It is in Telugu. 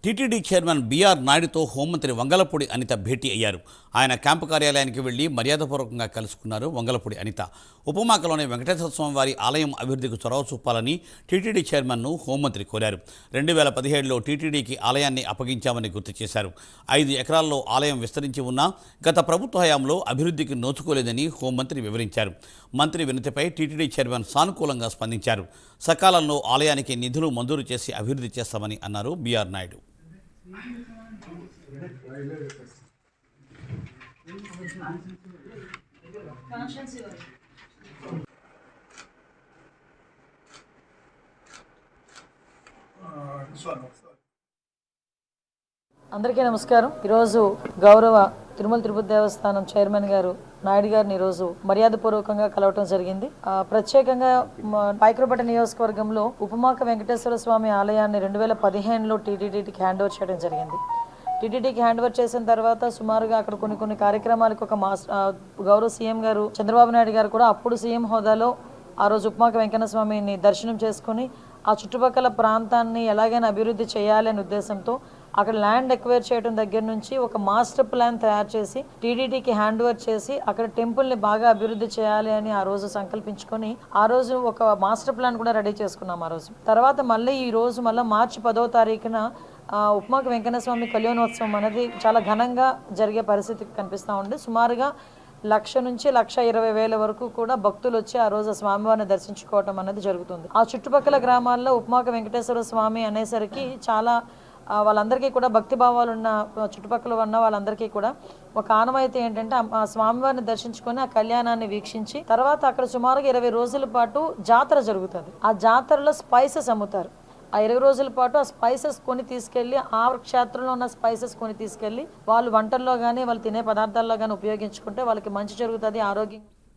టీటీడీ చైర్మన్ బీఆర్ నాయుడుతో హోంమంత్రి వంగలపూడి అనిత భేటీ అయ్యారు. ఆయన క్యాంపు కార్యాలయానికి వెళ్లి మర్యాదపూర్వకంగా కలుసుకున్నారు వంగలపూడి అనిత. ఉపమాకలోని వెంకటేశ్వర స్వామి వారి ఆలయం అభివృద్ధికి చొరవ చూపాలని టీటీడీ చైర్మన్ను హోంమంత్రి కోరారు. 2017లో టీటీడీకి ఆలయాన్ని అప్పగించామని గుర్తు చేశారు. 5 ఎకరాల్లో ఆలయం విస్తరించి ఉన్నా గత ప్రభుత్వ హయాంలో అభివృద్ధికి నోచుకోలేదని హోంమంత్రి వివరించారు. మంత్రి వినతిపై టీటీడీ చైర్మన్ సానుకూలంగా స్పందించారు. సకాలంలో ఆలయానికి నిధులు మంజూరు చేసి అభివృద్ధి చేస్తామని అన్నారు బీఆర్ నాయుడు. అందరికీ నమస్కారం. ఈరోజు గౌరవ తిరుమల తిరుపతి దేవస్థానం చైర్మన్ గారు నాయుడు గారిని ఈరోజు మర్యాదపూర్వకంగా కలవటం జరిగింది. ప్రత్యేకంగా పైకరపేట నియోజకవర్గంలో ఉపమాక వెంకటేశ్వర స్వామి ఆలయాన్ని 2015లో టీటీడీకి హ్యాండ్ ఓవర్ చేయడం జరిగింది. టీటీడీకి హ్యాండ్ ఓవర్ చేసిన తర్వాత సుమారుగా అక్కడ కొన్ని కార్యక్రమాలకు ఒక గౌరవ సీఎం గారు చంద్రబాబు నాయుడు గారు కూడా అప్పుడు సీఎం హోదాలో ఆ రోజు ఉపమాక వెంకన్న స్వామిని దర్శనం చేసుకుని ఆ చుట్టుపక్కల ప్రాంతాన్ని ఎలాగైనా అభివృద్ధి చేయాలి అనే ఉద్దేశంతో అక్కడ ల్యాండ్ ఎక్వైర్ చేయడం దగ్గర నుంచి ఒక మాస్టర్ ప్లాన్ తయారు చేసి టీటీడీకి హ్యాండ్ ఓవర్ చేసి అక్కడ టెంపుల్ని బాగా అభివృద్ధి చేయాలి అని ఆ రోజు సంకల్పించుకొని ఆ రోజు ఒక మాస్టర్ ప్లాన్ కూడా రెడీ చేసుకున్నాం. ఆ రోజు తర్వాత మళ్ళీ ఈ రోజు మళ్ళీ మార్చి 10వ తారీఖున ఉపమాక వెంకన్న స్వామి కళ్యాణోత్సవం అనేది చాలా ఘనంగా జరిగే పరిస్థితి కనిపిస్తూ ఉంది. సుమారుగా 1,00,000 నుంచి 1,20,000 వరకు కూడా భక్తులు వచ్చి ఆ రోజు స్వామివారిని దర్శించుకోవటం అనేది జరుగుతుంది. ఆ చుట్టుపక్కల గ్రామాల్లో ఉపమాక వెంకటేశ్వర స్వామి అనేసరికి చాలా వాళ్ళందరికీ కూడా భక్తి భావాలు ఉన్న చుట్టుపక్కల ఉన్న వాళ్ళందరికీ కూడా ఒక ఆనవాయితీ ఏంటంటే ఆ స్వామివారిని దర్శించుకొని ఆ కళ్యాణాన్ని వీక్షించి తర్వాత అక్కడ సుమారుగా 20 రోజుల పాటు జాతర జరుగుతుంది. ఆ జాతరలో స్పైసెస్ అమ్ముతారు. ఆ 20 రోజుల పాటు ఆ స్పైసెస్ కొని తీసుకెళ్ళి ఆ క్షేత్రంలో ఉన్న స్పైసెస్ కొని తీసుకెళ్ళి వాళ్ళు వంటల్లో కానీ వాళ్ళు తినే పదార్థాల్లో కానీ ఉపయోగించుకుంటే వాళ్ళకి మంచి జరుగుతుంది, ఆరోగ్యం